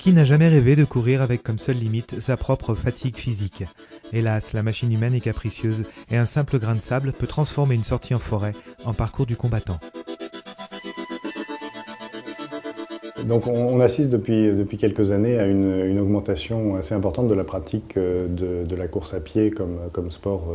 Qui n'a jamais rêvé de courir avec comme seule limite sa propre fatigue physique? Hélas, la machine humaine est capricieuse et un simple grain de sable peut transformer une sortie en forêt en parcours du combattant. Donc on assiste depuis quelques années à une augmentation assez importante de la pratique de la course à pied comme sport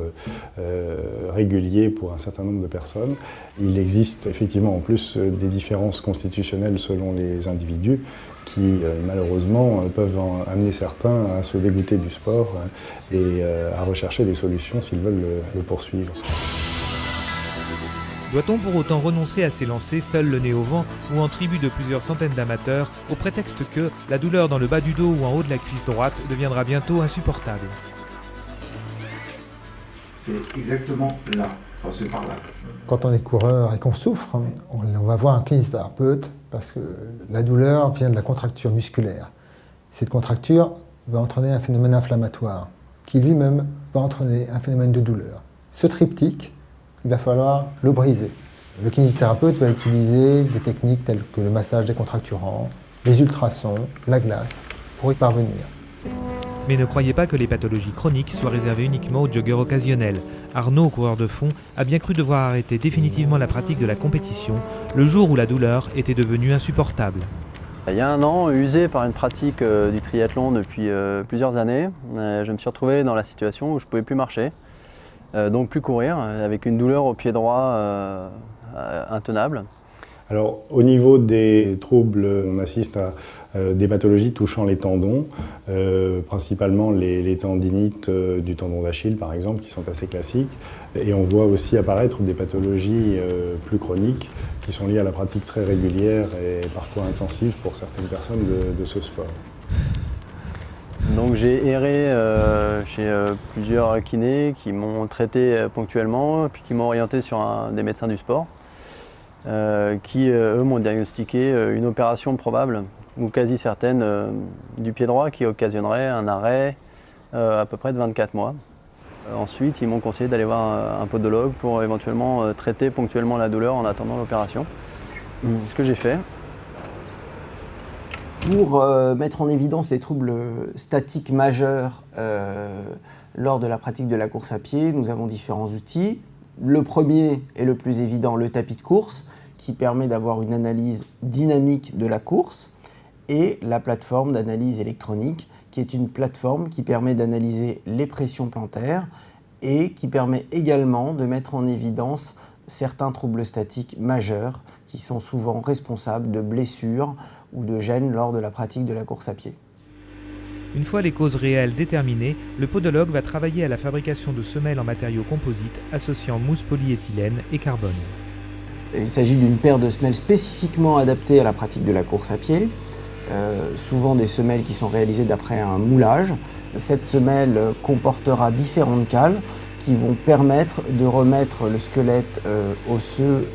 régulier pour un certain nombre de personnes. Il existe effectivement en plus des différences constitutionnelles selon les individus qui malheureusement peuvent amener certains à se dégoûter du sport et à rechercher des solutions s'ils veulent le poursuivre. Doit-on pour autant renoncer à s'élancer seul le nez au vent ou en tribu de plusieurs centaines d'amateurs au prétexte que la douleur dans le bas du dos ou en haut de la cuisse droite deviendra bientôt insupportable? C'est exactement là, enfin c'est par là. Quand on est coureur et qu'on souffre, on va voir un kinésithérapeute parce que la douleur vient de la contracture musculaire. Cette contracture va entraîner un phénomène inflammatoire qui lui-même va entraîner un phénomène de douleur. Ce triptyque, il va falloir le briser. Le kinésithérapeute va utiliser des techniques telles que le massage décontracturant, les ultrasons, la glace, pour y parvenir. Mais ne croyez pas que les pathologies chroniques soient réservées uniquement aux joggeurs occasionnels. Arnaud, coureur de fond, a bien cru devoir arrêter définitivement la pratique de la compétition le jour où la douleur était devenue insupportable. Il y a un an, usé par une pratique du triathlon depuis plusieurs années, je me suis retrouvé dans la situation où je ne pouvais plus marcher. Donc plus courir, avec une douleur au pied droit intenable. Alors au niveau des troubles, on assiste à des pathologies touchant les tendons, principalement les tendinites du tendon d'Achille par exemple, qui sont assez classiques. Et on voit aussi apparaître des pathologies plus chroniques qui sont liées à la pratique très régulière et parfois intensive pour certaines personnes de ce sport. Donc j'ai erré chez plusieurs kinés qui m'ont traité ponctuellement, puis qui m'ont orienté sur des médecins du sport, qui eux m'ont diagnostiqué une opération probable, ou quasi certaine, du pied droit qui occasionnerait un arrêt à peu près de 24 mois. Ensuite, ils m'ont conseillé d'aller voir un podologue pour éventuellement traiter ponctuellement la douleur en attendant l'opération. Ce que j'ai fait. Pour mettre en évidence les troubles statiques majeurs lors de la pratique de la course à pied, nous avons différents outils. Le premier et le plus évident, le tapis de course, qui permet d'avoir une analyse dynamique de la course, et la plateforme d'analyse électronique, qui est une plateforme qui permet d'analyser les pressions plantaires et qui permet également de mettre en évidence certains troubles statiques majeurs qui sont souvent responsables de blessures ou de gênes lors de la pratique de la course à pied. Une fois les causes réelles déterminées, le podologue va travailler à la fabrication de semelles en matériaux composites associant mousse polyéthylène et carbone. Il s'agit d'une paire de semelles spécifiquement adaptées à la pratique de la course à pied, souvent des semelles qui sont réalisées d'après un moulage. Cette semelle comportera différentes cales qui vont permettre de remettre le squelette osseux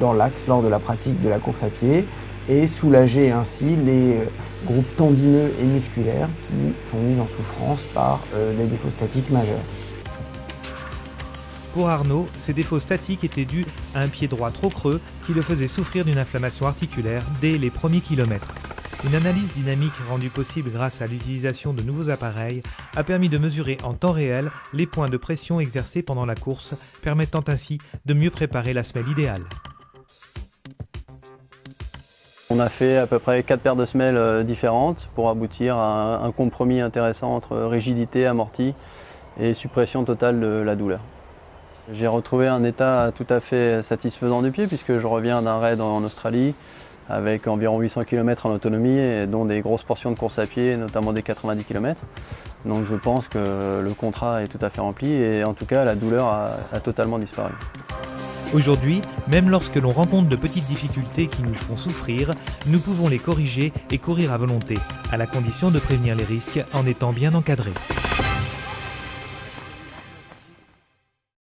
dans l'axe lors de la pratique de la course à pied et soulager ainsi les groupes tendineux et musculaires qui sont mis en souffrance par des défauts statiques majeurs. Pour Arnaud, ces défauts statiques étaient dus à un pied droit trop creux qui le faisait souffrir d'une inflammation articulaire dès les premiers kilomètres. Une analyse dynamique rendue possible grâce à l'utilisation de nouveaux appareils a permis de mesurer en temps réel les points de pression exercés pendant la course, permettant ainsi de mieux préparer la semelle idéale. On a fait à peu près 4 paires de semelles différentes pour aboutir à un compromis intéressant entre rigidité, amorti et suppression totale de la douleur. J'ai retrouvé un état tout à fait satisfaisant du pied puisque je reviens d'un raid en Australie avec environ 800 km en autonomie et dont des grosses portions de course à pied, notamment des 90 km. Donc je pense que le contrat est tout à fait rempli et en tout cas la douleur a totalement disparu. Aujourd'hui, même lorsque l'on rencontre de petites difficultés qui nous font souffrir, nous pouvons les corriger et courir à volonté, à la condition de prévenir les risques en étant bien encadrés.